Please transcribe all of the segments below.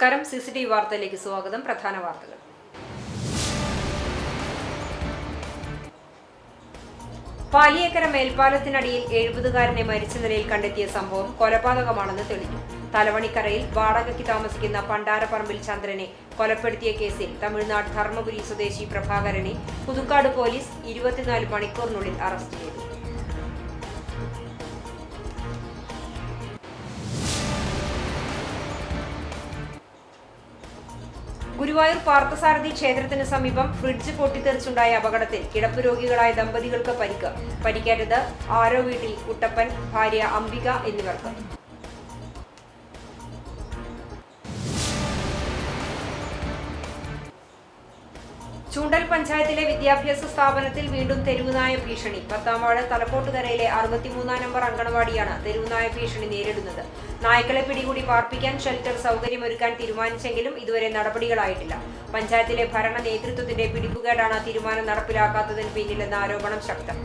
നമസ്കാരം. CCTV വാർത്തയിലേക്ക് സ്വാഗതം. പ്രധാന വാർത്തകൾ. പാലിയേക്കര മേൽപ്പാലത്തിനടിയിൽ 70-കാരനെ മരിച്ച നിലയിൽ കണ്ടെത്തിയ സംഭവം കൊലപാതകമാണെന്ന് തെളിഞ്ഞു. തലവണിക്കരയിൽ വാടകയ്ക്ക് താമസിക്കുന്ന പണ്ടാരപ്പറമ്പിൽ ചന്ദ്രനെ കൊലപ്പെടുത്തിയ കേസിൽ തമിഴ്നാട് ധർമ്മപുരി സ്വദേശി പ്രഭാകരനെ പുതുക്കാട് പോലീസ് 24 മണിക്കൂറിനുള്ളിൽ അറസ്റ്റ് ചെയ്തു. ഗുരുവായൂർ പാർത്ഥസാരഥി ക്ഷേത്രത്തിന് സമീപം ഫ്രിഡ്ജ് പൊട്ടിത്തെറിച്ചുണ്ടായ അപകടത്തിൽ കിടപ്പ് രോഗികളായ ദമ്പതികൾക്ക് പരിക്കേറ്റത് ആരോ വീട്ടിൽ കുട്ടപ്പൻ, ഭാര്യ അംബിക എന്നിവർക്ക്. ചൂണ്ടൽ പഞ്ചായത്തിലെ വിദ്യാഭ്യാസ സ്ഥാപനത്തിൽ വീണ്ടും തെരുവുനായ ഭീഷണി. പത്താംവാർഡ് തലക്കോട്ടുകരയിലെ 63 നമ്പർ അങ്കണവാടിയാണ് തെരുവുനായ ഭീഷണി നേരിടുന്നത്. നായ്ക്കളെ പിടികൂടി പാർപ്പിക്കാൻ ഷെൽട്ടർ സൗകര്യമൊരുക്കാൻ തീരുമാനിച്ചെങ്കിലും ഇതുവരെ നടപടികളായിട്ടില്ല. പഞ്ചായത്തിലെ ഭരണ നേതൃത്വത്തിന്റെ പിടിപ്പുകേടാണ് തീരുമാനം നടപ്പിലാക്കാത്തതിന് പിന്നിലെന്ന ആരോപണം ശക്തം.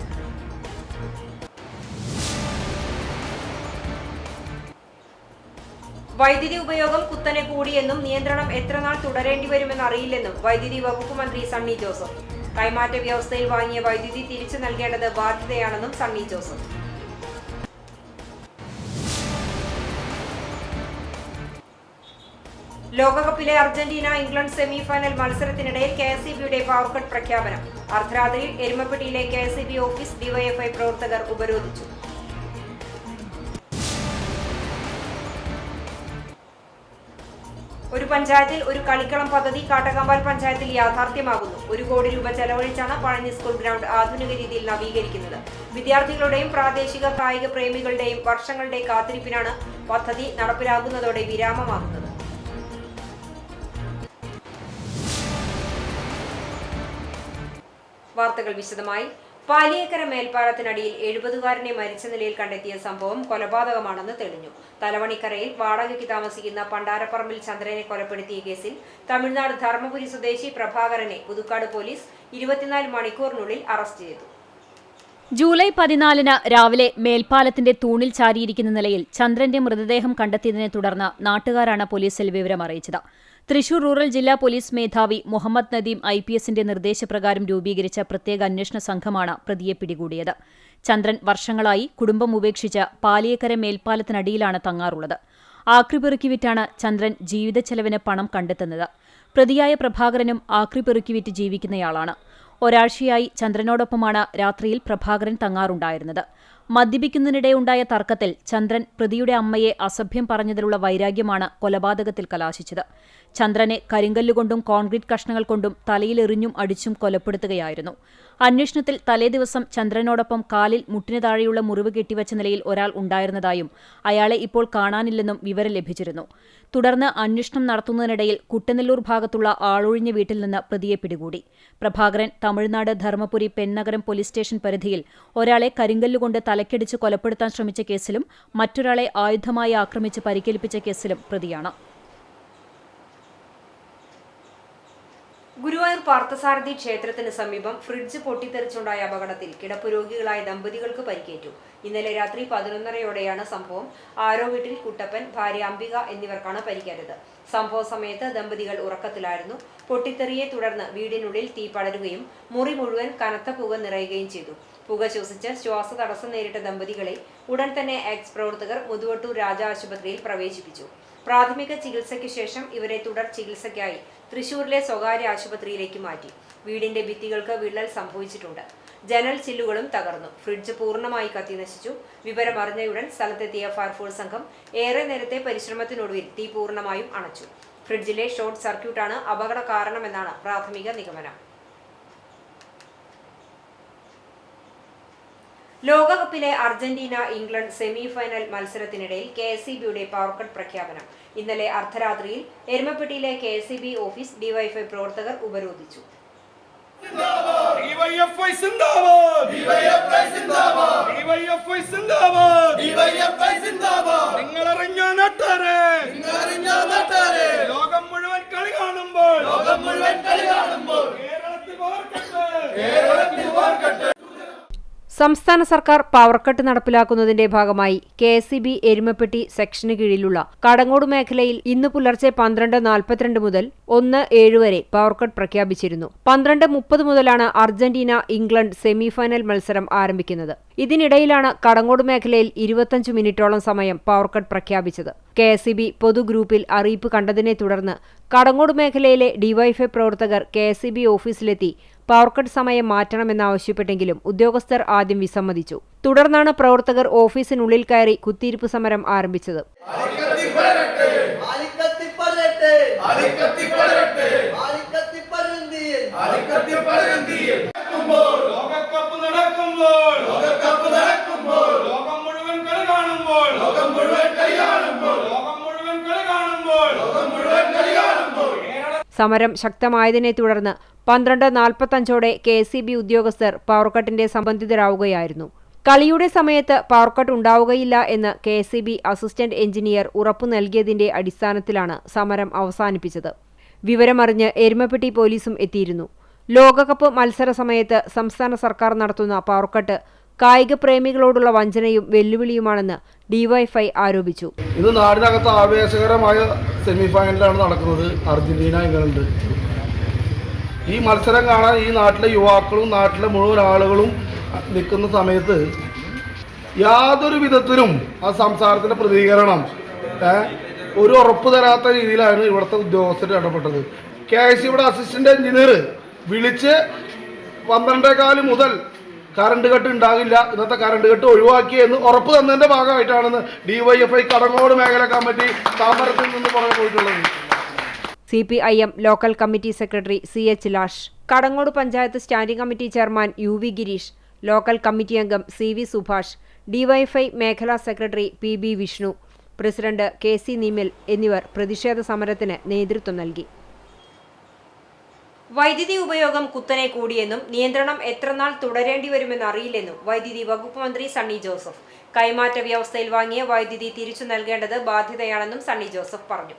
വൈദ്യുതി ഉപയോഗം കുത്തനെ കൂടിയെന്നും നിയന്ത്രണം എത്രനാൾ തുടരേണ്ടിവരുമെന്ന് അറിയില്ലെന്നും വൈദ്യുതി വകുപ്പ് മന്ത്രി സണ്ണി ജോസഫ്. കൈമാറ്റ വ്യവസ്ഥയിൽ വാങ്ങിയ വൈദ്യുതി തിരിച്ചു നൽകേണ്ടത് ബാധ്യതയാണെന്നും സണ്ണി ജോസഫ്. ലോകകപ്പിലെ അർജന്റീന ഇംഗ്ലണ്ട് സെമിഫൈനൽ മത്സരത്തിനിടയിൽ KSEBയുടെ പവർ കട്ട് പ്രഖ്യാപനം. അർദ്ധരാത്രിയിൽ എരുമപ്പെട്ടിയിലെ KSEB ഓഫീസ് DYFI പ്രവർത്തകർ ഉപരോധിച്ചു. ഒരു പഞ്ചായത്തിൽ ഒരു കളിക്കളം പദ്ധതി കാട്ടകമ്പാൽ പഞ്ചായത്തിൽ യാഥാർത്ഥ്യമാകുന്നു. 1 കോടി രൂപ ചെലവഴിച്ചാണ് പഴഞ്ഞി സ്കൂൾ ഗ്രൗണ്ട് ആധുനിക രീതിയിൽ നവീകരിക്കുന്നത്. വിദ്യാർത്ഥികളുടെയും പ്രാദേശിക കായിക പ്രേമികളുടെയും വർഷങ്ങളുടെ കാത്തിരിപ്പിനാണ് പദ്ധതി നടപ്പിലാകുന്നതോടെ വിരാമമാകുന്നത്. വാർത്തകൾ വിശദമായി. പാലിയേക്കര മേൽപ്പാലത്തിനടിയിൽ 70-കാരനെ മരിച്ച നിലയിൽ കണ്ടെത്തിയ സംഭവം കൊലപാതകമാണെന്ന് തെളിഞ്ഞു. തലവണിക്കരയിൽ വാടകയ്ക്ക് താമസിക്കുന്ന പണ്ടാരപ്പറമ്പിൽ ചന്ദ്രനെ കൊലപ്പെടുത്തിയ കേസിൽ തമിഴ്നാട് ധർമ്മപുരി സ്വദേശി പ്രഭാകരനെ പുതുക്കാട് പോലീസ് 24 മണിക്കൂറിനുള്ളിൽ അറസ്റ്റ് ചെയ്തു. ജൂലൈ 14 രാവിലെ മേൽപ്പാലത്തിന്റെ തൂണിൽ ചാരിയിരിക്കുന്ന നിലയിൽ ചന്ദ്രന്റെ മൃതദേഹം കണ്ടെത്തിയതിനെ തുടർന്ന് നാട്ടുകാരാണ് പോലീസിൽ വിവരം അറിയിച്ചത്. തൃശൂർ റൂറൽ ജില്ലാ പോലീസ് മേധാവി മുഹമ്മദ് നദീം IPSന്റെ നിർദ്ദേശപ്രകാരം രൂപീകരിച്ച പ്രത്യേക അന്വേഷണ സംഘമാണ് പ്രതിയെ പിടികൂടിയത്. ചന്ദ്രൻ വർഷങ്ങളായി കുടുംബം ഉപേക്ഷിച്ച് പാലിയേക്കര മേൽപ്പാലത്തിനടിയിലാണ് തങ്ങാറുള്ളത്. ആക്രിപെറുക്കി വിറ്റാണ് ചന്ദ്രൻ ജീവിതച്ചെലവിന് പണം കണ്ടെത്തുന്നത്. പ്രതിയായ പ്രഭാകരനും ആക്രിപെറുക്കി വിറ്റ് ജീവിക്കുന്നയാളാണ്. ഒരാഴ്ചയായി ചന്ദ്രനോടൊപ്പമാണ് രാത്രിയിൽ പ്രഭാകരൻ തങ്ങാറുണ്ടായിരുന്നത്. മദ്യപിക്കുന്നതിനിടെയുണ്ടായ തർക്കത്തിൽ ചന്ദ്രൻ പ്രതിയുടെ അമ്മയെ അസഭ്യം പറഞ്ഞതിലുള്ള വൈരാഗ്യമാണ് കൊലപാതകത്തിൽ കലാശിച്ചത്. ചന്ദ്രനെ കരിങ്കല്ലുകൊണ്ടും കോൺക്രീറ്റ് കഷ്ണങ്ങൾ കൊണ്ടും തലയിലെറിഞ്ഞും അടിച്ചും കൊലപ്പെടുത്തുകയായിരുന്നു. അന്വേഷണത്തിൽ തലേദിവസം ചന്ദ്രനോടൊപ്പം കാലിൽ മുട്ടിന് താഴെയുള്ള മുറിവ് കെട്ടിവച്ച നിലയിൽ ഒരാൾ ഉണ്ടായിരുന്നതായും അയാളെ ഇപ്പോൾ കാണാനില്ലെന്നും വിവരം ലഭിച്ചിരുന്നു. തുടർന്ന് അന്വേഷണം നടത്തുന്നതിനിടയിൽ കുട്ടനെല്ലൂർ ഭാഗത്തുള്ള ആളൊഴിഞ്ഞ വീട്ടിൽ നിന്ന് പ്രതിയെ പിടികൂടി. പ്രഭാകരൻ തമിഴ്നാട് ധർമ്മപുരി പെന്നകരം പോലീസ് സ്റ്റേഷൻ പരിധിയിൽ ഒരാളെ കരിങ്കല്ലുകൊണ്ട് തലക്കടിച്ച് കൊലപ്പെടുത്താൻ ശ്രമിച്ച കേസിലും മറ്റൊരാളെ ആയുധമായി ആക്രമിച്ച് പരിക്കേൽപ്പിച്ച കേസിലും പ്രതിയാണ്. ഗുരുവായൂർ പാർത്ഥസാരഥി ക്ഷേത്രത്തിന് സമീപം ഫ്രിഡ്ജ് പൊട്ടിത്തെറിച്ചുണ്ടായ അപകടത്തിൽ കിടപ്പ് രോഗികളായ ദമ്പതികൾക്ക് പരിക്കേറ്റു. ഇന്നലെ രാത്രി 11:30യോടെയാണ് സംഭവം. ആരോ വീട്ടിൽ കുട്ടപ്പൻ, ഭാര്യ അംബിക എന്നിവർക്കാണ് പരിക്കേറ്റത്. സംഭവ സമയത്ത് ദമ്പതികൾ ഉറക്കത്തിലായിരുന്നു. പൊട്ടിത്തെറിയെ തുടർന്ന് വീടിനുള്ളിൽ തീ പടരുകയും മുറി മുഴുവൻ കനത്ത പുക നിറയുകയും ചെയ്തു. പുക ശ്വസിച്ച് ശ്വാസതടസ്സം നേരിട്ട ദമ്പതികളെ ഉടൻ തന്നെ എക്സ് പ്രവർത്തകർ മുതുവട്ടൂർ രാജ ആശുപത്രിയിൽ പ്രവേശിപ്പിച്ചു. പ്രാഥമിക ചികിത്സയ്ക്ക് ശേഷം ഇവരെ തുടർ ചികിത്സയ്ക്കായി തൃശൂരിലെ സ്വകാര്യ ആശുപത്രിയിലേക്ക് മാറ്റി. വീടിന്റെ ഭിത്തികൾക്ക് വിള്ളൽ സംഭവിച്ചിട്ടുണ്ട്. ജനൽ ചില്ലുകളും തകർന്നു. ഫ്രിഡ്ജ് പൂർണ്ണമായി കത്തിനശിച്ചു. വിവരമറിഞ്ഞയുടൻ സ്ഥലത്തെത്തിയ ഫയർഫോഴ്സ് സംഘം ഏറെ നേരത്തെ പരിശ്രമത്തിനൊടുവിൽ തീ പൂർണ്ണമായും അണച്ചു. ഫ്രിഡ്ജിലെ ഷോർട്ട് സർക്യൂട്ടാണ് അപകട കാരണമെന്നാണ് പ്രാഥമിക നിഗമനം. ലോകകപ്പിലെ അർജന്റീന ഇംഗ്ലണ്ട് സെമിഫൈനൽ മത്സരത്തിനിടയിൽ KSEBയുടെ പവർ കട്ട് പ്രഖ്യാപനം. ഇന്നലെ അർദ്ധരാത്രിയിൽ എരുമപ്പെട്ടിയിലെ KSEB ഓഫീസ് DYFI പ്രവർത്തകർ ഉപരോധിച്ചു. ലോകം മുഴുവൻ കളി കാണുമ്പോൾ സംസ്ഥാന സർക്കാർ പവർ കട്ട് നടപ്പിലാക്കുന്നതിന്റെ ഭാഗമായി കെ.എസ്.ഇ.ബി. എരുമപ്പെട്ടി സെക്ഷന് കീഴിലുള്ള കടങ്ങോട് മേഖലയിൽ ഇന്ന് പുലർച്ചെ 12:42 മുതൽ 1:07 വരെ പവർ കട്ട് പ്രഖ്യാപിച്ചിരുന്നു. 12:30 മുതലാണ് അർജന്റീന ഇംഗ്ലണ്ട് സെമിഫൈനൽ മത്സരം ആരംഭിക്കുന്നത്. ഇതിനിടയിലാണ് കടങ്ങോട് മേഖലയിൽ 25 മിനിറ്റോളം സമയം പവർ കട്ട് പ്രഖ്യാപിച്ചത്. കെ.എസ്.ഇ.ബി. പൊതുഗ്രൂപ്പിൽ അറിയിപ്പ് കണ്ടതിനെ തുടർന്ന് കടങ്ങോട് മേഖലയിലെ ഡിവൈഎഫ്ഐ പ്രവർത്തകർ കെ.എസ്.ഇ.ബി. ഓഫീസിലെത്തി പവർ കട്ട് സമയം മാറ്റണമെന്നാവശ്യപ്പെട്ടെങ്കിലും ഉദ്യോഗസ്ഥർ ആദ്യം വിസമ്മതിച്ചു. തുടർന്നാണ് പ്രവർത്തകർ ഓഫീസിനുള്ളിൽ കയറി കുത്തിയിരിപ്പ് സമരം ആരംഭിച്ചത്. സമരം ശക്തമായതിനെ തുടർന്ന് 12:45 കെ.എസ്.ഇ.ബി. ഉദ്യോഗസ്ഥർ പവർകട്ടിന്റെ സംബന്ധിതരാവുകയായിരുന്നു. കളിയുടെ സമയത്ത് പവർകട്ട് ഉണ്ടാവുകയില്ല എന്ന് കെ.എസ്.ഇ.ബി. അസിസ്റ്റന്റ് എഞ്ചിനീയർ ഉറപ്പു നൽകിയതിന്റെ അടിസ്ഥാനത്തിലാണ് സമരം അവസാനിപ്പിച്ചത്. വിവരമറിഞ്ഞ് എരുമപ്പെട്ടി പോലീസും എത്തിയിരുന്നു. ലോകകപ്പ് മത്സര സമയത്ത് സംസ്ഥാന സർക്കാർ നടത്തുന്ന പവർകട്ട് കായിക പ്രേമികളോടുള്ള വഞ്ചനയും വെല്ലുവിളിയുമാണെന്ന് ഡിവൈഎഫ്ഐ ആരോപിച്ചു. ഇത് നാടിനകത്ത് ആവേശകരമായ സെമിഫൈനലാണ് നടക്കുന്നത്. Argentina England. ഈ മത്സരം കാണാൻ ഈ നാട്ടിലെ യുവാക്കളും നാട്ടിലെ മുഴുവൻ ആളുകളും നിൽക്കുന്ന സമയത്ത് യാതൊരു വിധത്തിലും ആ സംസാരത്തിൻ്റെ പ്രതികരണം ഒരു ഉറപ്പ് തരാത്ത രീതിയിലാണ് ഇവിടുത്തെ ഉദ്യോഗസ്ഥർ ഇടപെട്ടത്. കെ.എസ്.ഇ.ബിയുടെ അസിസ്റ്റന്റ് എഞ്ചിനീയർ വിളിച്ച് 12:15 മുതൽ കറണ്ട് കട്ട് ഉണ്ടാകില്ല, ഇന്നത്തെ കറണ്ട് കട്ട് ഒഴിവാക്കിയെന്ന് ഉറപ്പ് തന്നതിൻ്റെ ഭാഗമായിട്ടാണെന്ന് ഡിവൈഎഫ്ഐ കടങ്ങോട് മേഖലാ കമ്മിറ്റി സമരത്തിൽ നിന്ന് പറഞ്ഞു പോയിട്ടുള്ളത്. CPIM local committee secretary CH lash, Kadangode panchayat standing committee chairman UV Girish, local committee അംഗം CV സുഭാഷ്, ഡിവൈഎഫ്ഐ മേഖലാ secretary PB Vishnu, president KC Nimil എന്നിവർ പ്രതിഷേധ സമരത്തിന് നേതൃത്വം നൽകി. വൈദ്യുതി ഉപയോഗം കുത്തനെ കൂടിയെന്നും നിയന്ത്രണം എത്രനാൾ തുടരേണ്ടി വരുമെന്ന് അറിയില്ലെന്നും വൈദ്യുതി വകുപ്പ് മന്ത്രി സണ്ണി ജോസഫ്. കൈമാറ്റ വ്യവസ്ഥയിൽ വാങ്ങിയ വൈദ്യുതി തിരിച്ചു നൽകേണ്ടത് ബാധ്യതയാണെന്നും സണ്ണി ജോസഫ് പറഞ്ഞു.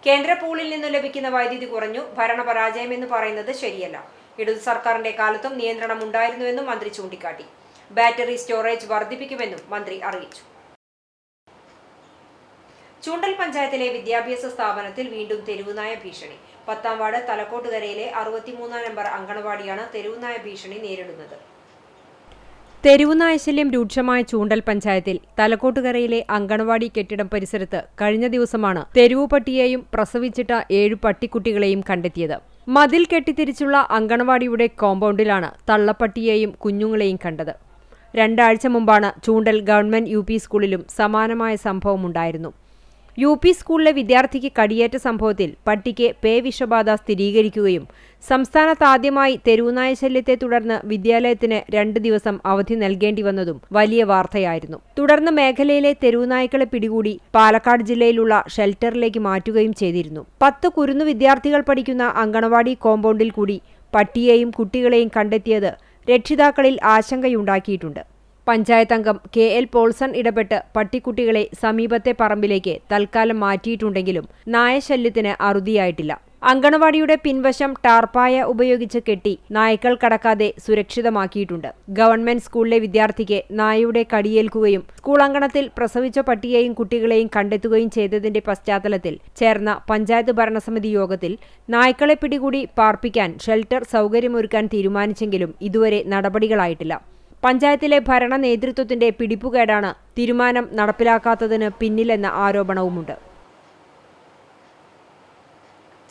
കേന്ദ്ര പൂളിൽ നിന്നു ലഭിക്കുന്ന വൈദ്യുതി കുറഞ്ഞു, ഭരണപരാജയമെന്ന് പറയുന്നത് ശരിയല്ല. ഇടതു സർക്കാരിന്റെ കാലത്തും നിയന്ത്രണം ഉണ്ടായിരുന്നുവെന്നും മന്ത്രി ചൂണ്ടിക്കാട്ടി. ബാറ്ററി സ്റ്റോറേജ് വർദ്ധിപ്പിക്കുമെന്നും മന്ത്രി അറിയിച്ചു. ചൂണ്ടൽ പഞ്ചായത്തിലെ വിദ്യാഭ്യാസ സ്ഥാപനത്തിൽ വീണ്ടും തെരുവുനായ ഭീഷണി. 10ാം വാർഡ് തലക്കോട്ടുകരയിലെ 63 നമ്പർ അങ്കണവാടിയാണ് തെരുവുനായ ഭീഷണി നേരിടുന്നത്. തെരുവുനായ ശല്യം രൂക്ഷമായ ചൂണ്ടൽ പഞ്ചായത്തിൽ തലക്കോട്ടുകരയിലെ അങ്കണവാടി കെട്ടിടം പരിസരത്ത് കഴിഞ്ഞ ദിവസമാണ് തെരുവുപട്ടിയെയും പ്രസവിച്ചിട്ട 7 പട്ടിക്കുട്ടികളെയും കണ്ടെത്തിയത്. മതിൽ കെട്ടിത്തിരിച്ചുള്ള അങ്കണവാടിയുടെ കോമ്പൗണ്ടിലാണ് തള്ളപ്പട്ടിയെയും കുഞ്ഞുങ്ങളെയും കണ്ടത്. 2 ആഴ്ച മുമ്പാണ് ചൂണ്ടൽ ഗവൺമെന്റ് UP സ്കൂളിലും സമാനമായ സംഭവമുണ്ടായിരുന്നു. UP സ്കൂളിലെ വിദ്യാർത്ഥിക്ക് കടിയേറ്റ സംഭവത്തിൽ പട്ടിക്ക് പേവിഷബാധ സ്ഥിരീകരിക്കുകയും സംസ്ഥാനത്താദ്യമായി തെരുവുനായ ശല്യത്തെ തുടർന്ന് വിദ്യാലയത്തിന് 2 ദിവസം അവധി നൽകേണ്ടി വന്നതും വലിയ വാർത്തയായിരുന്നു. തുടർന്ന് മേഖലയിലെ തെരുവുനായ്ക്കളെ പിടികൂടി പാലക്കാട് ജില്ലയിലുള്ള ഷെൽട്ടറിലേക്ക് മാറ്റുകയും ചെയ്തിരുന്നു. 10 കുരുന്നു വിദ്യാർത്ഥികൾ പഠിക്കുന്ന അങ്കണവാടി കോമ്പൗണ്ടിൽ കൂടി പട്ടിയെയും കുട്ടികളെയും കണ്ടെത്തിയത് രക്ഷിതാക്കളിൽ ആശങ്കയുണ്ടാക്കിയിട്ടുണ്ട്. പഞ്ചായത്ത് അംഗം KL പോൾസൺ ഇടപെട്ട് പട്ടിക്കുട്ടികളെ സമീപത്തെ പറമ്പിലേക്ക് തൽക്കാലം മാറ്റിയിട്ടുണ്ടെങ്കിലും നായശല്യത്തിന് അറുതിയായിട്ടില്ല. അങ്കണവാടിയുടെ പിൻവശം ടാർപ്പായ ഉപയോഗിച്ച് കെട്ടി നായ്ക്കൾ കടക്കാതെ സുരക്ഷിതമാക്കിയിട്ടുണ്ട്. ഗവൺമെന്റ് സ്കൂളിലെ വിദ്യാർത്ഥിക്ക് നായയുടെ കടിയേൽക്കുകയും സ്കൂൾ അങ്കണത്തിൽ പ്രസവിച്ച പട്ടിയെയും കുട്ടികളെയും കണ്ടെത്തുകയും ചെയ്തതിന്റെ പശ്ചാത്തലത്തിൽ ചേർന്ന പഞ്ചായത്ത് ഭരണസമിതി യോഗത്തിൽ നായ്ക്കളെ പിടികൂടി പാർപ്പിക്കാൻ ഷെൽട്ടർ സൗകര്യമൊരുക്കാൻ തീരുമാനിച്ചെങ്കിലും ഇതുവരെ നടപടികളായിട്ടില്ല. പഞ്ചായത്തിലെ ഭരണ നേതൃത്വത്തിന്റെ പിടിപ്പുകേടാണ് തീരുമാനം നടപ്പിലാക്കാത്തതിന് പിന്നിലെന്ന ആരോപണവുമുണ്ട്.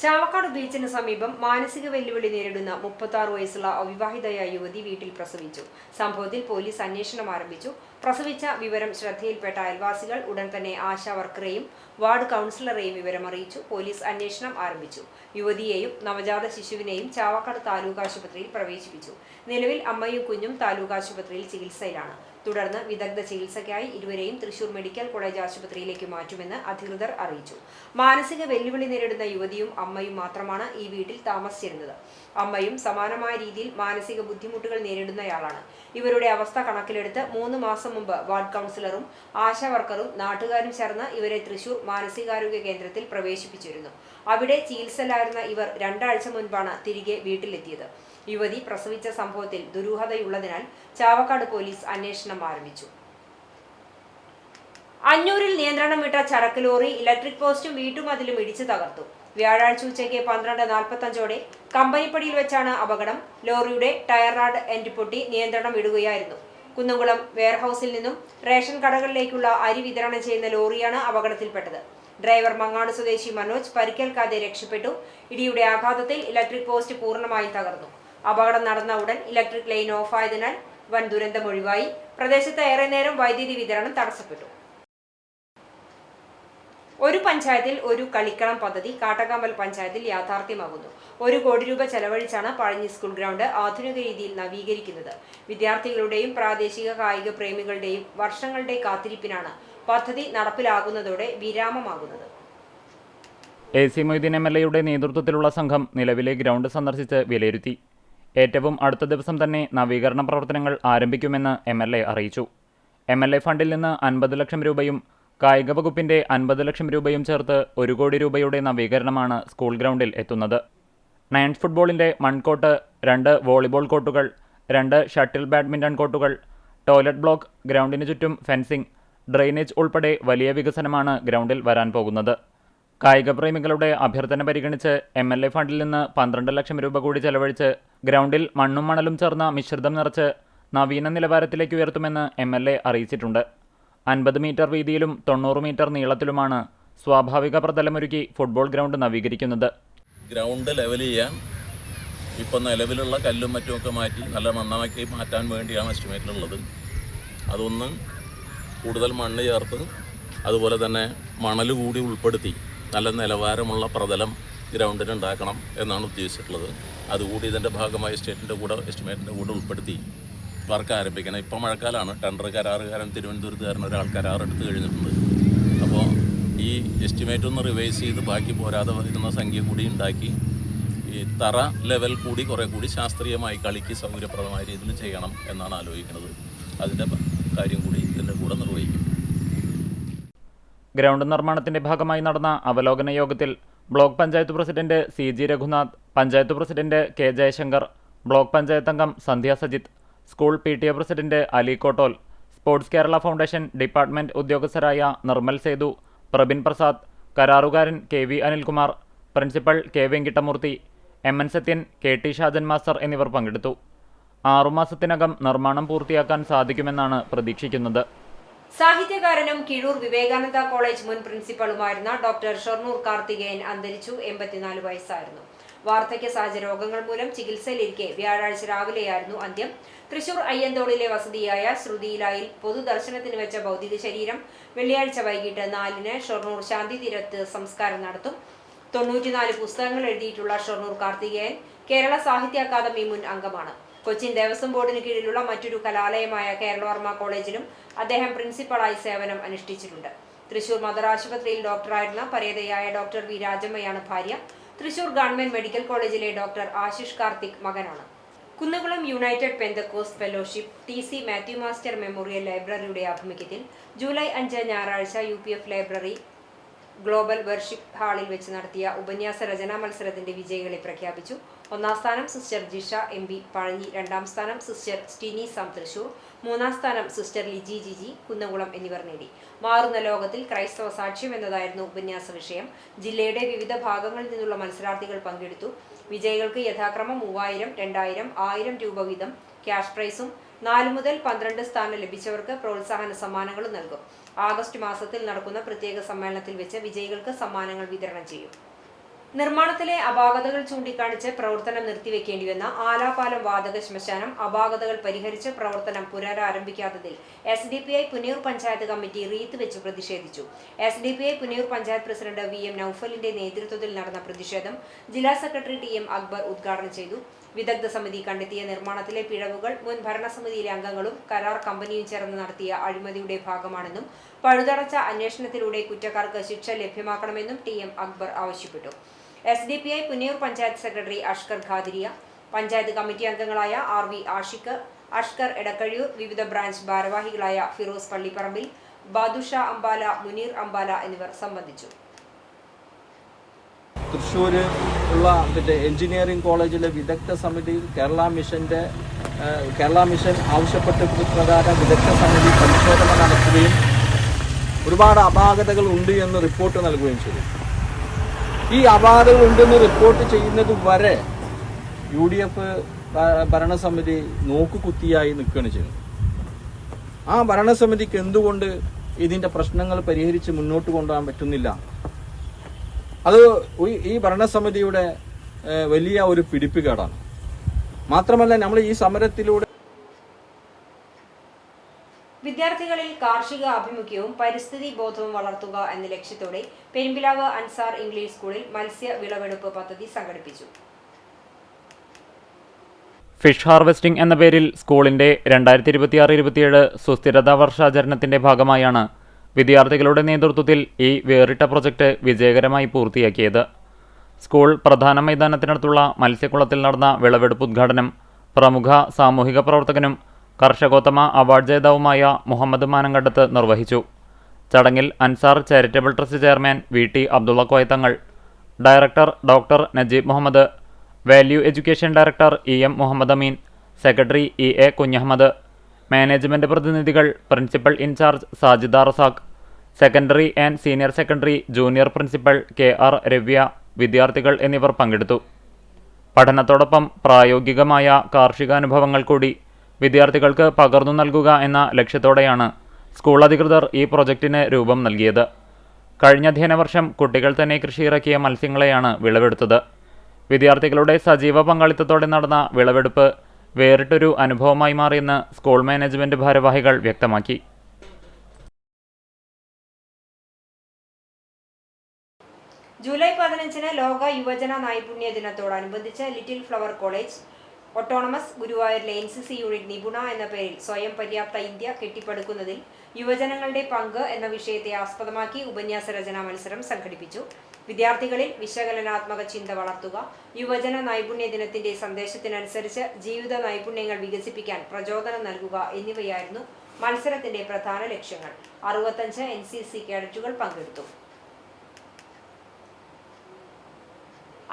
ചാവക്കാട് ബീച്ചിന് സമീപം മാനസിക വെല്ലുവിളി നേരിടുന്ന 36 വയസ്സുള്ള അവിവാഹിതയായ യുവതി വീട്ടിൽ പ്രസവിച്ചു. സംഭവത്തിൽ പോലീസ് അന്വേഷണം ആരംഭിച്ചു. പ്രസവിച്ച വിവരം ശ്രദ്ധയിൽപ്പെട്ട അയൽവാസികൾ ഉടൻ തന്നെ ആശാവർക്കറെയും വാർഡ് കൗൺസിലറെയും വിവരമറിയിച്ചു. പോലീസ് അന്വേഷണം ആരംഭിച്ചു. യുവതിയെയും നവജാത ശിശുവിനെയും ചാവക്കാട് താലൂക്ക് ആശുപത്രിയിൽ പ്രവേശിപ്പിച്ചു. നിലവിൽ അമ്മയും കുഞ്ഞും താലൂക്ക് ആശുപത്രിയിൽ ചികിത്സയിലാണ്. തുടർന്ന് വിദഗ്ധ ചികിത്സയ്ക്കായി ഇരുവരെയും തൃശൂർ മെഡിക്കൽ കോളേജ് ആശുപത്രിയിലേക്ക് മാറ്റുമെന്ന് അധികൃതർ അറിയിച്ചു. മാനസിക വെല്ലുവിളി നേരിടുന്ന യുവതിയും അമ്മയും മാത്രമാണ് ഈ വീട്ടിൽ താമസിച്ചിരുന്നത്. അമ്മയും സമാനമായ രീതിയിൽ മാനസിക ബുദ്ധിമുട്ടുകൾ നേരിടുന്നയാളാണ്. ഇവരുടെ അവസ്ഥ കണക്കിലെടുത്ത് 3 മാസം മുമ്പ് വാർഡ് കൗൺസിലറും ആശാവർക്കറും നാട്ടുകാരും ചേർന്ന് ഇവരെ തൃശൂർ മാനസികാരോഗ്യ കേന്ദ്രത്തിൽ പ്രവേശിപ്പിച്ചിരുന്നു. അവിടെ ചികിത്സയിലായിരുന്ന ഇവർ 2 ആഴ്ച മുൻപാണ് തിരികെ വീട്ടിലെത്തിയത്. യുവതി പ്രസവിച്ച സംഭവത്തിൽ ദുരൂഹതയുള്ളതിനാൽ ചാവക്കാട് പോലീസ് അന്വേഷണം ആരംഭിച്ചു. അഞ്ഞൂരിൽ നിയന്ത്രണം വിട്ട ചരക്ക് ലോറി ഇലക്ട്രിക് പോസ്റ്റും വീട്ടുമതിലും ഇടിച്ചു തകർത്തു. വ്യാഴാഴ്ച ഉച്ചയ്ക്ക് 12:45 കമ്പനിപ്പടിയിൽ വെച്ചാണ് അപകടം. ലോറിയുടെ ടയർ റാഡ് എൻഡ് പൊട്ടി നിയന്ത്രണം വിടുകയായിരുന്നു. കുന്നംകുളം വെയർഹൌസിൽ നിന്നും റേഷൻ കടകളിലേക്കുള്ള അരി വിതരണം ചെയ്യുന്ന ലോറിയാണ് അപകടത്തിൽപ്പെട്ടത്. ഡ്രൈവർ മങ്ങാട് സ്വദേശി മനോജ് പരിക്കേൽക്കാതെ രക്ഷപ്പെട്ടു. ഇടിയുടെ ആഘാതത്തിൽ ഇലക്ട്രിക് പോസ്റ്റ് പൂർണ്ണമായി തകർന്നു. അപകടം നടന്ന ഉടൻ ഇലക്ട്രിക് ലൈൻ ഓഫായതിനാൽ വൻ ദുരന്തം ഒഴിവായി. പ്രദേശത്ത് ഏറെ നേരം വൈദ്യുതി വിതരണം തടസ്സപ്പെട്ടു. ഒരു പഞ്ചായത്തിൽ ഒരു കളിക്കളം പദ്ധതി കാട്ടകമ്പൽ പഞ്ചായത്തിൽ യാഥാർത്ഥ്യമാകുന്നു. 1 കോടി രൂപ ചെലവഴിച്ചാണ് പഴഞ്ഞി സ്കൂൾ ഗ്രൗണ്ട് ആധുനിക രീതിയിൽ നവീകരിക്കുന്നത്. വിദ്യാർത്ഥികളുടെയും പ്രാദേശിക കായിക പ്രേമികളുടെയും വർഷങ്ങളുടെ കാത്തിരിപ്പിനാണ് പദ്ധതി നടപ്പിലാകുന്നതോടെ വിരാമമാകുന്നത്. AC മൊയ്തീൻ MLAയുടെ നേതൃത്വത്തിലുള്ള സംഘം നിലവിലെ ഗ്രൗണ്ട് സന്ദർശിച്ച് വിലയിരുത്തി. ഏറ്റവും അടുത്ത ദിവസം തന്നെ നവീകരണ പ്രവർത്തനങ്ങൾ ആരംഭിക്കുമെന്ന് MLA അറിയിച്ചു. MLA ഫണ്ടിൽ നിന്ന് 50 ലക്ഷം രൂപയും കായിക വകുപ്പിന്റെ 50 ലക്ഷം രൂപയും ചേർത്ത് 1 കോടി രൂപയുടെ നവീകരണമാണ് സ്കൂൾ ഗ്രൗണ്ടിൽ എത്തുന്നത്. 9 ഫുട്ബോളിന്റെ മൺകോട്ട്, 2 വോളിബോൾ കോർട്ടുകൾ, 2 ഷട്ടിൽ ബാഡ്മിന്റൺ കോർട്ടുകൾ, ടോയ്ലറ്റ് ബ്ലോക്ക്, ഗ്രൗണ്ടിന് ചുറ്റും ഫെൻസിംഗ്, ഡ്രെയിനേജ് ഉൾപ്പെടെ വലിയ വികസനമാണ് ഗ്രൗണ്ടിൽ വരാൻ പോകുന്നത്. കായിക പ്രേമികളുടെ അഭ്യർത്ഥന പരിഗണിച്ച് MLA ഫണ്ടിൽ നിന്ന് 12 ലക്ഷം രൂപ കൂടി ചെലവഴിച്ച് ഗ്രൗണ്ടിൽ മണ്ണും മണലും ചേർന്ന മിശ്രിതം നിറച്ച് നവീന നിലവാരത്തിലേക്ക് ഉയർത്തുമെന്ന് MLA അറിയിച്ചിട്ടുണ്ട്. 50 മീറ്റർ വീതിയിലും 90 മീറ്റർ നീളത്തിലുമാണ് സ്വാഭാവിക പ്രതലമൊരുക്കി ഫുട്ബോൾ ഗ്രൗണ്ട് നവീകരിക്കുന്നത്. ഗ്രൗണ്ട് ലെവൽ ചെയ്യാൻ ഇപ്പം നിലവിലുള്ള കല്ലും മറ്റുമൊക്കെ മാറ്റി നല്ല നന്നാക്കി മാറ്റാൻ വേണ്ടിയാണ് എസ്റ്റിമേറ്റിലുള്ളത്. അതൊന്ന് കൂടുതൽ മണ്ണ് ചേർത്ത് അതുപോലെ തന്നെ മണൽ കൂടി ഉൾപ്പെടുത്തി നല്ല നിലവാരമുള്ള പ്രതലം ഗ്രൗണ്ടിന് ഉണ്ടാക്കണം എന്നാണ് ഉദ്ദേശിച്ചിട്ടുള്ളത്. അതുകൂടി ഇതിൻ്റെ ഭാഗമായി എസ്റ്റിമേറ്റിൻ്റെ കൂടെ ഉൾപ്പെടുത്തി വർക്ക് ആരംഭിക്കണം. ഇപ്പം മഴക്കാലമാണ്. ടെൻഡർ കരാറുകാരൻ തിരുവനന്തപുരത്തുകാരൻ ഒരാൾ കരാറെടുത്ത് കഴിഞ്ഞിട്ടുണ്ട്. അപ്പോൾ ഈ എസ്റ്റിമേറ്റ് ഒന്ന് റിവൈസ് ചെയ്ത് ബാക്കി പോരാതെ വരുന്ന സംഖ്യ കൂടി ഉണ്ടാക്കി ഈ തറ ലെവൽ കൂടി കുറേ കൂടി ശാസ്ത്രീയമായി കളിക്ക് സൗകര്യപ്രദമായ രീതിയിൽ ചെയ്യണം എന്നാണ് ആലോചിക്കുന്നത്. അതിൻ്റെ കാര്യം കൂടി ഇതിൻ്റെ കൂടെ നിർവഹിക്കും. ഗ്രൗണ്ട് നിർമ്മാണത്തിന്റെ ഭാഗമായി നടന്ന അവലോകന യോഗത്തിൽ block panchayat president CG Raghunath, panchayat president K Jayashankar, block panchayat അംഗം Sandhya Sajith, school PTA president Ali Kottol, sports Kerala foundation department ഉദ്യോഗസ്ഥരായ നിർമ്മൽ സേതു, പ്രബിൻ പ്രസാദ്, കരാറുകാരൻ KV Anilkumar, principal K Venkittamoorthy, MN Sathyan, KT Shajan master എന്നിവർ പങ്കെടുത്തു. 6 മാസത്തിനകം നിർമ്മാണം പൂർത്തിയാക്കാൻ സാധിക്കുമെന്നാണ് പ്രതീക്ഷിക്കുന്നത്. സാഹിത്യകാരനും കിഴൂർ വിവേകാനന്ദ കോളേജ് മുൻ പ്രിൻസിപ്പളുമായിരുന്ന ഡോക്ടർ ഷൊർണൂർ കാർത്തികേയൻ അന്തരിച്ചു. 84 വയസ്സായിരുന്നു. വാർദ്ധക്യ സഹജ രോഗങ്ങൾ മൂലം ചികിത്സയിലിരിക്കെ വ്യാഴാഴ്ച രാവിലെയായിരുന്നു അന്ത്യം. തൃശൂർ അയ്യന്തോളിലെ വസതിയായ ശ്രുതിയിലായിൽ പൊതുദർശനത്തിന് വെച്ച ഭൗതിക ശരീരം വെള്ളിയാഴ്ച വൈകിട്ട് 4-ന് ഷൊർണൂർ ശാന്തി തീരത്ത് സംസ്കാരം നടത്തും. 94 പുസ്തകങ്ങൾ എഴുതിയിട്ടുള്ള ഷൊർണൂർ കാർത്തികേയൻ കേരള സാഹിത്യ അക്കാദമി മുൻ അംഗമാണ്. കൊച്ചിൻ ദേവസ്വം ബോർഡിന് കീഴിലുള്ള മറ്റൊരു കലാലയമായ കേരളവർമ്മ കോളേജിലും അദ്ദേഹം പ്രിൻസിപ്പളായി സേവനം അനുഷ്ഠിച്ചിട്ടുണ്ട്. തൃശൂർ മദർ ആശുപത്രിയിൽ ഡോക്ടറായിരുന്ന പരേതയായ ഡോക്ടർ വി രാജമ്മയാണ് ഭാര്യ. തൃശൂർ ഗവൺമെന്റ് മെഡിക്കൽ കോളേജിലെ ഡോക്ടർ ആശിഷ് കാർത്തിക് മകനാണ്. Kunnamkulam United Pentecost fellowship TC Mathew master memorial ലൈബ്രറിയുടെ ആഭിമുഖ്യത്തിൽ ജൂലൈ 5 ഞായറാഴ്ച UPF ലൈബ്രറി ഗ്ലോബൽ വർഷിപ്പ് ഹാളിൽ വെച്ച് നടത്തിയ ഉപന്യാസ രചനാ മത്സരത്തിന്റെ വിജയികളെ പ്രഖ്യാപിച്ചു. 1ാം സ്ഥാനം സിസ്റ്റർ ജിഷ MB പഴഞ്ഞി, 2ാം സ്ഥാനം സിസ്റ്റർ സ്റ്റിനി സാം തൃശൂർ, 3ാം സ്ഥാനം സിസ്റ്റർ ലിജി ജിജി കുന്നംകുളം എന്നിവർ നേടി. മാറുന്ന ലോകത്തിൽ ക്രൈസ്തവ സാക്ഷ്യം എന്നതായിരുന്നു ഉപന്യാസ വിഷയം. ജില്ലയുടെ വിവിധ ഭാഗങ്ങളിൽ നിന്നുള്ള മത്സരാർത്ഥികൾ പങ്കെടുത്തു. വിജയികൾക്ക് യഥാക്രമം 3000, 2000, 1000 രൂപ വീതം ക്യാഷ് പ്രൈസും 4 മുതൽ 12 സ്ഥാനം ലഭിച്ചവർക്ക് പ്രോത്സാഹന സമ്മാനങ്ങളും നൽകും. ആഗസ്റ്റ് മാസത്തിൽ നടക്കുന്ന പ്രത്യേക സമ്മേളനത്തിൽ വെച്ച് വിജയികൾക്ക് സമ്മാനങ്ങൾ വിതരണം ചെയ്യും. നിർമ്മാണത്തിലെ അപാകതകൾ ചൂണ്ടിക്കാണിച്ച് പ്രവർത്തനം നിർത്തിവെക്കേണ്ടിവന്ന ആലാപാലം വാതക ശ്മശാനം അപാകതകൾ പരിഹരിച്ച് പ്രവർത്തനം പുനരാരംഭിക്കാത്തതിൽ SDPI Punnayur panchayat committee wreath വെച്ച് പ്രതിഷേധിച്ചു. SDPI Punnayur panchayat president VM നൌഫലിന്റെ നേതൃത്വത്തിൽ നടന്ന പ്രതിഷേധം ജില്ലാ സെക്രട്ടറി TM അക്ബർ ഉദ്ഘാടനം ചെയ്തു. വിദഗ്ധ സമിതി കണ്ടെത്തിയ നിർമ്മാണത്തിലെ പിഴവുകൾ മുൻ ഭരണസമിതിയിലെ അംഗങ്ങളും കരാർ കമ്പനിയും ചേർന്ന് നടത്തിയ അഴിമതിയുടെ ഭാഗമാണെന്നും പഴുതടച്ച അന്വേഷണത്തിലൂടെ കുറ്റക്കാർക്ക് ശിക്ഷ ലഭ്യമാക്കണമെന്നും TM അക്ബർ ആവശ്യപ്പെട്ടു. SDPI Punnayur panchayat secretary Ashkar Qadiriya, panchayat committee അംഗങ്ങളായ RV ആഷിഖ്, അഷ്കർ എടക്കഴിയൂർ, വിവിധ ബ്രാഞ്ച് ഭാരവാഹികളായ ഫിറോസ് പള്ളിപ്പറമ്പിൽ, ബാദുഷ അംബാല, മുനീർ അംബാല എന്നിവർ സംബന്ധിച്ചു. തൃശ്ശൂർ ഉള്ള എഞ്ചിനീയറിംഗ് കോളേജിലെ വിദഗ്ധ സമിതി കേരള മിഷൻ ആവശ്യപ്പെട്ട പ്രകാരം വിദഗ്ധ സമിതി പരിശോധന നടത്തുകയും ഒരുപാട് അപാകതകൾ ഉണ്ട് എന്ന് റിപ്പോർട്ട് നൽകുകയും ചെയ്തു. ഈ അപാകതകൾ ഉണ്ടെന്ന് റിപ്പോർട്ട് ചെയ്യുന്നത് വരെ UDF ഭരണസമിതി നോക്കുകുത്തിയായി നിൽക്കുകയാണ് ചെയ്യുന്നത്. ആ ഭരണസമിതിക്ക് എന്തുകൊണ്ട് ഇതിൻ്റെ പ്രശ്നങ്ങൾ പരിഹരിച്ച് മുന്നോട്ട് കൊണ്ടുപോകാൻ പറ്റുന്നില്ല? അത് ഈ ഭരണസമിതിയുടെ വലിയ ഒരു പിടിപ്പുകേടാണ്. മാത്രമല്ല, നമ്മൾ ഈ സമരത്തിലൂടെ വിദ്യാർത്ഥികളിൽ കാർഷിക ആഭിമുഖ്യവും പരിസ്ഥിതി ബോധവും വളർത്തുക എന്ന ലക്ഷ്യത്തോടെ പെരുമ്പിലാവ് അൻസാർ ഇംഗ്ലീഷ് സ്കൂളിൽ മത്സ്യ വിളവെടുപ്പ് പദ്ധതി സംഘടിപ്പിച്ചു. ഫിഷ് ഹാർവെസ്റ്റിംഗ് എന്ന പേരിൽ സ്കൂളിന്റെ 2026-27 സുസ്ഥിരതാ വർഷാചരണത്തിന്റെ ഭാഗമായാണ് വിദ്യാർത്ഥികളുടെ നേതൃത്വത്തിൽ ഈ വേറിട്ട പ്രൊജക്ട് വിജയകരമായി പൂർത്തിയാക്കിയത്. സ്കൂൾ പ്രധാന മൈതാനത്തിനടുത്തുള്ള മത്സ്യക്കുളത്തിൽ നടന്ന വിളവെടുപ്പ് ഉദ്ഘാടനം പ്രമുഖ സാമൂഹിക പ്രവർത്തകനും കർഷകോത്തമ അവാർഡ് ജേതാവുമായ മുഹമ്മദ് മാനങ്കണ്ടത്ത് നിർവഹിച്ചു. ചടങ്ങിൽ Ansar charitable trust chairman VT Abdulla Koyathangal, director doctor Najeeb Muhammad, value education director EM Muhammad Ameen, secretary EA Kunhahammed, management പ്രതിനിധികൾ, principal in charge Sajida Razak, secondary and senior secondary junior principal KR Ravya, വിദ്യാർത്ഥികൾ എന്നിവർ പങ്കെടുത്തു. പഠനത്തോടൊപ്പം പ്രായോഗികമായ കാർഷികാനുഭവങ്ങൾ കൂടി വിദ്യാർത്ഥികൾക്ക് പകർന്നു നൽകുക എന്ന ലക്ഷ്യത്തോടെയാണ് സ്കൂൾ അധികൃതർ ഈ പ്രൊജക്റ്റിന് രൂപം നൽകിയത്. കഴിഞ്ഞ അധ്യയന വർഷം കുട്ടികൾ തന്നെ കൃഷിയിറക്കിയ മത്സ്യങ്ങളെയാണ് വിളവെടുത്തത്. വിദ്യാർത്ഥികളുടെ സജീവ പങ്കാളിത്തത്തോടെ നടന്ന വിളവെടുപ്പ് വേറിട്ടൊരു അനുഭവമായി മാറിയെന്ന് സ്കൂൾ മാനേജ്മെൻറ്റ് ഭാരവാഹികൾ വ്യക്തമാക്കി. ജൂലൈ 15 ലോക യുവജന നൈപുണ്യ ദിനത്തോടനുബന്ധിച്ച് ലിറ്റിൽ ഫ്ലവർ കോളേജ് ഓട്ടോണമസ് ഗുരുവായൂരിലെ NCC യൂണിറ്റ് നിപുണ എന്ന പേരിൽ സ്വയം പര്യാപ്ത ഇന്ത്യ കെട്ടിപ്പടുക്കുന്നതിൽ യുവജനങ്ങളുടെ പങ്ക് എന്ന വിഷയത്തെ ആസ്പദമാക്കി ഉപന്യാസ രചനാ മത്സരം സംഘടിപ്പിച്ചു. വിദ്യാർത്ഥികളിൽ വിശകലനാത്മക ചിന്ത വളർത്തുക, യുവജന നൈപുണ്യ ദിനത്തിന്റെ സന്ദേശത്തിനനുസരിച്ച് ജീവിത നൈപുണ്യങ്ങൾ വികസിപ്പിക്കാൻ പ്രചോദനം നൽകുക എന്നിവയായിരുന്നു മത്സരത്തിന്റെ പ്രധാന ലക്ഷ്യങ്ങൾ. 65 NCC കേഡറ്റുകൾ പങ്കെടുത്തു.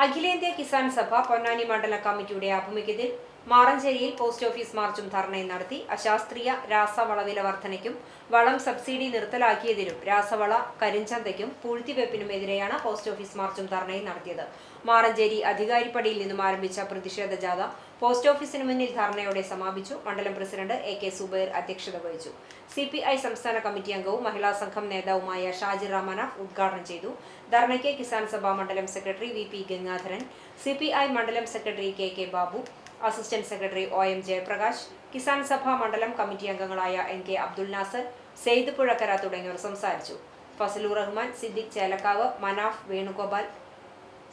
അഖിലേന്ത്യാ കിസാൻ സഭ പൊന്നാനി മണ്ഡല കമ്മിറ്റിയുടെ ആഭിമുഖ്യത്തിൽ മാറഞ്ചേരിയിൽ പോസ്റ്റ് ഓഫീസ് മാർച്ചും ധർണയും നടത്തി. അശാസ്ത്രീയ രാസവള വില വർധനയ്ക്കും വളം സബ്സിഡി നിർത്തലാക്കിയതിനും രാസവള കരിഞ്ചന്തയ്ക്കും പൂഴ്ത്തിവെപ്പിനുമെതിരെയാണ് പോസ്റ്റ് ഓഫീസ് മാർച്ചും ധർണയും നടത്തിയത്. മാറഞ്ചേരി അധികാരിപ്പടിയിൽ നിന്നും ആരംഭിച്ച പ്രതിഷേധ ജാഥ പോസ്റ്റ് ഓഫീസിന് മുന്നിൽ ധർണയോടെ സമാപിച്ചു. മണ്ഡലം പ്രസിഡന്റ് AK സുബൈർ അധ്യക്ഷത വഹിച്ചു. CPI സംസ്ഥാന കമ്മിറ്റി അംഗവും മഹിളാ സംഘം നേതാവുമായ ഷാജിറ മനാഫ് ഉദ്ഘാടനം ചെയ്തു. ധർണയ്ക്ക് കിസാൻ സഭ മണ്ഡലം സെക്രട്ടറി VP ഗംഗാധരൻ, CPI മണ്ഡലം secretary KK Babu, assistant secretary OM Jayaprakash, Kisan Sabha മണ്ഡലം കമ്മിറ്റി അംഗങ്ങളായ NK അബ്ദുൽ നാസർ, സെയ്ദ് പുഴക്കര തുടങ്ങിയവർ സംസാരിച്ചു. ഫസലുർ റഹ്മാൻ, സിദ്ദിഖ് ചേലക്കാവ്, മനാഫ് വേണുഗോപാൽ,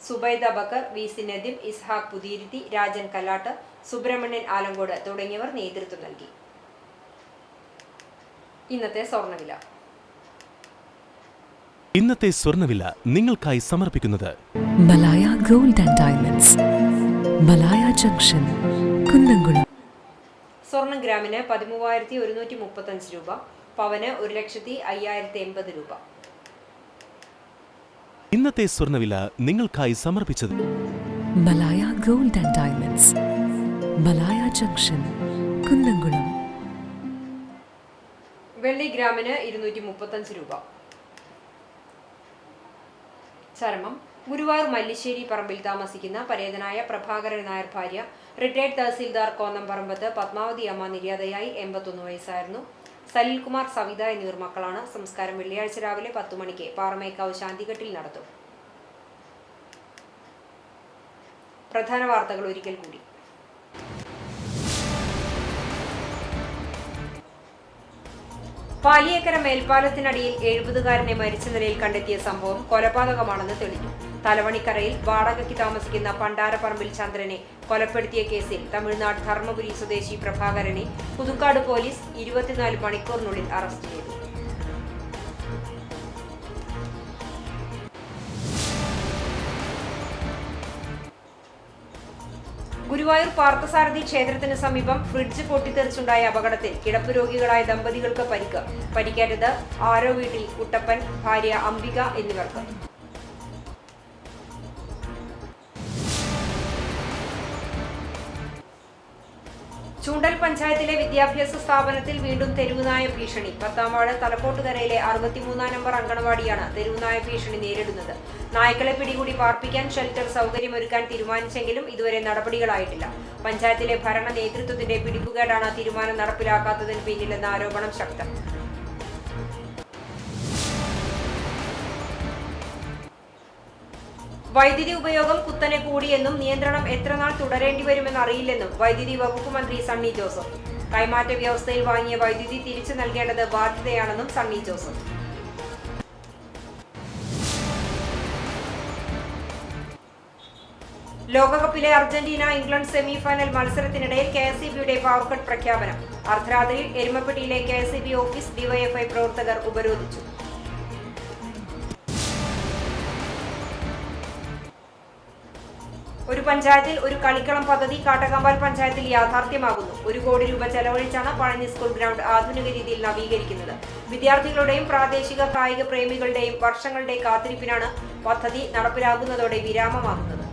സുബൈദ ബക്കർ, VC നദീം, ഇസ്ഹാഖ് പുതിയിരുത്തി, രാജൻ കല്ലാട്ട്, സുബ്രഹ്മണ്യൻ ആലങ്കോട് തുടങ്ങിയവർ നേതൃത്വം നൽകി. ഇന്നത്തെ സ്വർണ്ണവില. ഇന്നത്തെ സ്വർണ്ണവില നിങ്ങൾക്കായി സമർപ്പിക്കുന്നത് Malaya gold and diamonds, Malaya junction, Kunnamkulam. സ്വർണ്ണം ഗ്രാമിന് 13,135 രൂപ, പവന് 1,05,080 രൂപ. ഇന്നത്തെ സ്വർണ്ണവില നിങ്ങൾക്കായി സമർപ്പിച്ചത് Malaya gold and diamonds, Malaya junction, Kunnamkulam. വെള്ളി ഗ്രാമിന് 235 രൂപ. ചരമം. ഗുരുവായൂർ മല്ലിശ്ശേരി പറമ്പിൽ താമസിക്കുന്ന പരേതനായ പ്രഭാകരൻ നായർ ഭാര്യ റിട്ടയർഡ് തഹസീൽദാർ കോന്നംപറമ്പത്ത് പത്മാവതി അമ്മ നിര്യാതയായി 81 വയസ്സായിരുന്നു. സലിൽകുമാർ, സവിത എന്നിവർ മക്കളാണ്. സംസ്കാരം വെള്ളിയാഴ്ച രാവിലെ 10 മണിക്ക് പാറമേക്കാവ് ശാന്തിഘട്ടിൽ നടത്തും. പ്രധാന വാർത്തകൾ ഒരിക്കൽ കൂടി. പാലിയേക്കര മേൽപ്പാലത്തിനടിയിൽ 70-കാരനെ മരിച്ച നിലയിൽ കണ്ടെത്തിയ സംഭവം കൊലപാതകമാണെന്ന് തെളിഞ്ഞു. തലവണിക്കരയിൽ വാടകയ്ക്ക് താമസിക്കുന്ന പണ്ടാരപ്പറമ്പിൽ ചന്ദ്രനെ കൊലപ്പെടുത്തിയ കേസിൽ തമിഴ്നാട് ധർമ്മപുരി സ്വദേശി പ്രഭാകരനെ പുതുക്കാട് പോലീസ് 24 മണിക്കൂറിനുള്ളിൽ അറസ്റ്റ് ചെയ്തു. ഗുരുവായൂർ പാർത്ഥസാരഥി ക്ഷേത്രത്തിന് സമീപം ഫ്രിഡ്ജ് പൊട്ടിത്തെറിച്ചുണ്ടായ അപകടത്തിൽ കിടപ്പ് രോഗികളായ ദമ്പതികൾക്ക് പരിക്ക്. പരിക്കേറ്റത് ആരോ വീട്ടിൽ കുട്ടപ്പൻ, ഭാര്യ അംബിക എന്നിവർക്ക്. ചൂണ്ടൽ പഞ്ചായത്തിലെ വിദ്യാഭ്യാസ സ്ഥാപനത്തിൽ വീണ്ടും തെരുവുനായ ഭീഷണി. പത്താംവാർഡ് തലക്കോട്ടുകരയിലെ 63 നമ്പർ അങ്കണവാടിയാണ് തെരുവുനായ ഭീഷണി നേരിടുന്നത്. നായ്ക്കളെ പിടികൂടി പാർപ്പിക്കാൻ ഷെൽട്ടർ സൗകര്യമൊരുക്കാൻ തീരുമാനിച്ചെങ്കിലും ഇതുവരെ നടപടികളായിട്ടില്ല. പഞ്ചായത്തിലെ ഭരണ നേതൃത്വത്തിന്റെ പിടിപ്പുകേടാണ് തീരുമാനം നടപ്പിലാക്കാത്തതിന് പിന്നിലെന്ന ആരോപണം ശക്തം. വൈദ്യുതി ഉപയോഗം കുത്തനെ കൂടിയെന്നും നിയന്ത്രണം എത്രനാൾ തുടരേണ്ടിവരുമെന്ന് അറിയില്ലെന്നും വൈദ്യുതി വകുപ്പ് മന്ത്രി സണ്ണി ജോസഫ്. കൈമാറ്റ വ്യവസ്ഥയിൽ വാങ്ങിയ വൈദ്യുതി തിരിച്ചു നൽകേണ്ടത് ബാധ്യതയാണെന്നും സണ്ണി ജോസഫ്. ലോകകപ്പിലെ അർജന്റീന ഇംഗ്ലണ്ട് സെമിഫൈനൽ മത്സരത്തിനിടയിൽ KSEBയുടെ പവർ കട്ട് പ്രഖ്യാപനം. അർദ്ധരാത്രിയിൽ എരുമപ്പെട്ടിയിലെ KSEB ഓഫീസ് ഡിവൈഎഫ്ഐ പ്രവർത്തകർ ഉപരോധിച്ചു. ഒരു പഞ്ചായത്തിൽ ഒരു കളിക്കളം പദ്ധതി കാട്ടകമ്പാൽ പഞ്ചായത്തിൽ യാഥാർത്ഥ്യമാകുന്നു. 1 കോടി രൂപ ചെലവഴിച്ചാണ് പഴഞ്ഞി സ്കൂൾ ഗ്രൗണ്ട് ആധുനിക രീതിയിൽ നവീകരിക്കുന്നത്. വിദ്യാർത്ഥികളുടെയും പ്രാദേശിക കായിക പ്രേമികളുടെയും വർഷങ്ങളുടെ കാത്തിരിപ്പിനാണ് പദ്ധതി നടപ്പിലാകുന്നതോടെ വിരാമമാകുന്നത്.